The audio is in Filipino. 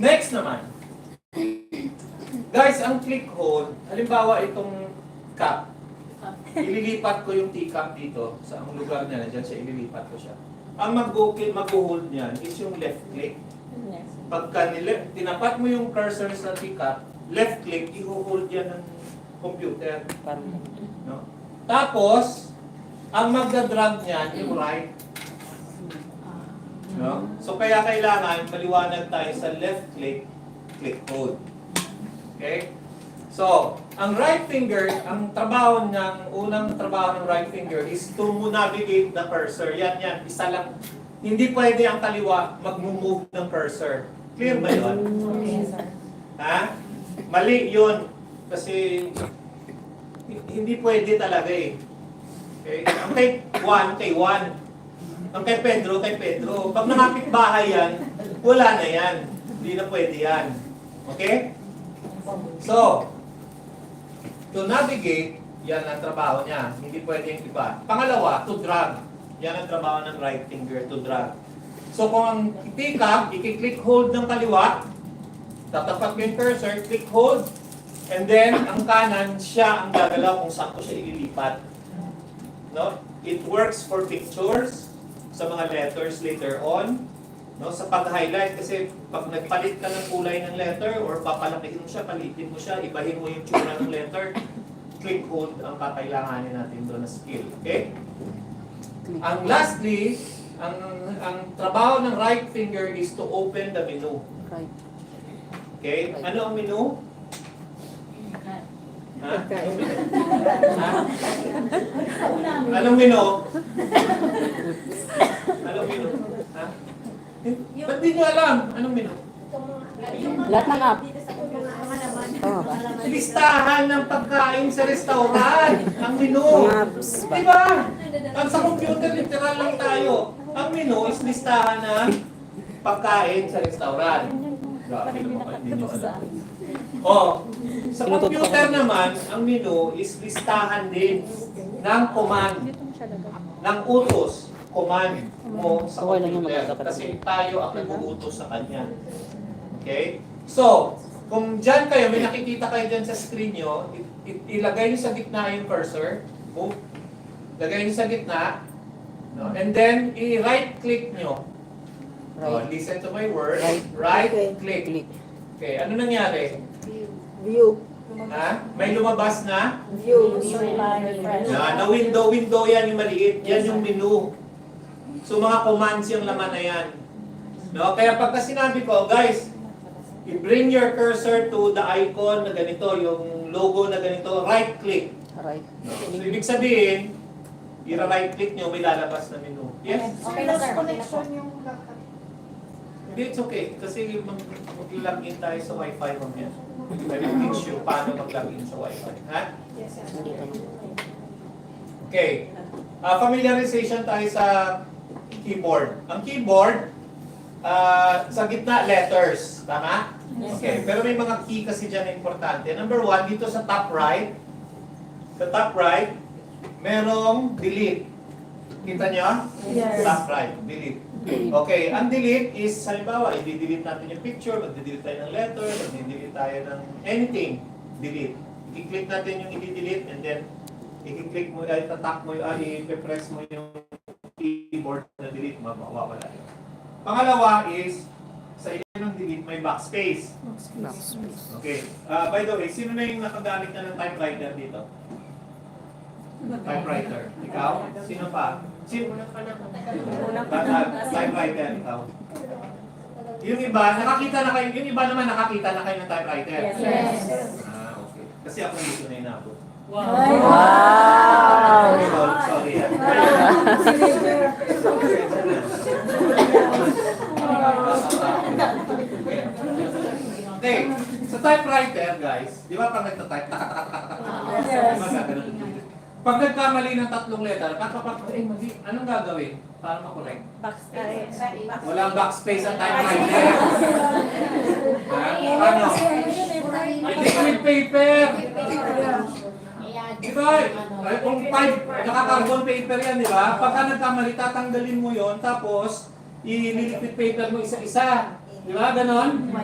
Next naman. Guys, ang click hold, halimbawa itong cup. Ililipat ko yung teacup dito sa ang lugar niya, dyan siya ililipat ko siya. Ang mag-hold niyan is yung left click. Pagka tinapat mo yung cursor sa teacup, left click, i-hold yan ng computer. No? Tapos, ang magda-drag niyan, yung right. No? So, kaya kailangan maliwanag tayo sa left click, click hold. Okay? So, ang right finger, ang trabaho unang trabaho ng right finger is to navigate the cursor. Yan, isa lang. Hindi pwede ang kaliwa mag-move ng cursor. Clear ba yun? Yes, sir. Ha? Mali yun. Kasi hindi pwede talaga eh. Okay? Ang kay Juan, kay Juan. Ang kay Pedro, kay Pedro. Pag nakapit bahay yan, wala na yan. Hindi na pwede yan. Okay? So, to navigate, yan ang trabaho niya. Hindi pwede yung iba. Pangalawa, to drag. Yan ang trabaho ng right finger, to drag. So, kung ang teacup, i-click hold ng kaliwa, tatapat mo yung cursor, click hold, and then, ang kanan, siya ang gagalaw kung saan ko siya ililipat. No? It works for pictures, sa mga letters later on, no? Sa pag-highlight, kasi pag nagpalit ka ng kulay ng letter, or papalakihin mo siya, palitin mo siya, ibahin mo yung tsura ng letter, click hold ang kakailanganin natin doon na skill. Okay? Ang lastly, ang trabaho ng right finger is to open the menu. Okay? Ano ang menu? Ha? Anong menu? Ha? Anong menu? Anong menu? Ha? Ba't di nyo alam? Anong menu? Lahat ng app. Listahan ng pagkain sa restaurant. Ang menu. Diba? Ang sa computer, literal lang tayo. Ang menu is listahan ng pagkain sa restaurant. Grabe naman, hindi nyo alam. Oh, sa computer naman, ang menu is listahan din ng command, ng utos, command mo sa computer. Kasi tayo ang nag-uutos sa kanya. Okay? So, kung dyan kayo, may nakikita kayo dyan sa screen nyo, ilagay nyo sa gitna yung cursor. Boom. Lagay nyo sa gitna. No? And then, i-right-click nyo. Oh, listen to my word. Right-click. Okay, ano nangyari? View. Ha? May lumabas na? View. Na window yan yung maliit. Yan yung menu. So mga commands yung laman na yan. No? Kaya pagka sinabi ko, guys, i-bring your cursor to the icon na ganito, yung logo na ganito, right-click. Right. So ibig sabihin, i-right-click nyo, may lalabas na menu. Yes? Okay na, sir. Connection yung Hindi, it's okay. Kasi mag-log in tayo sa Wi-Fi mamaya. I will teach you paano mag-log in sa Wi-Fi. Ha? Yes, sir. Okay. Familiarization tayo sa keyboard. Ang keyboard, sa gitna, letters. Tama? Okay. Pero may mga key kasi dyan na importante. Number 1, dito sa top right. Sa top right, merong delete. Kita nyo? Yes. Top right, delete. Okay, ang delete is, halimbawa, i-delete natin yung picture, mag-delete tayo ng letter, mag-delete tayo ng anything, delete. I-click natin yung i-delete and then i-click mo, i-tap mo, i-press mo yung keyboard na delete, mawawala yun. Pangalawa is, sa ilalim ng delete, may backspace. Okay, by the way, sino na yung nakagamit na ng typewriter dito? Typewriter. Ikaw? Sino pa? Sino? Typewriter, ikaw. Yung iba, nakakita na kayo, yung iba naman nakakita na kayo ng typewriter. Yes. Okay. Kasi ako dito na inabot. Wow! Sorry. Okay. Sa typewriter, guys, di ba pag nagtatype, pag nagkamali ng 3 letter, mali, anong gagawin para makorek? Walang backspace ang typewriter. Ano? Liquid paper. Diba? Kung 5, naka-carbon paper yan, di ba? Pagka nagkamali, tatanggalin mo yon, tapos i-liquid paper mo isa-isa. Di ba? Ganon?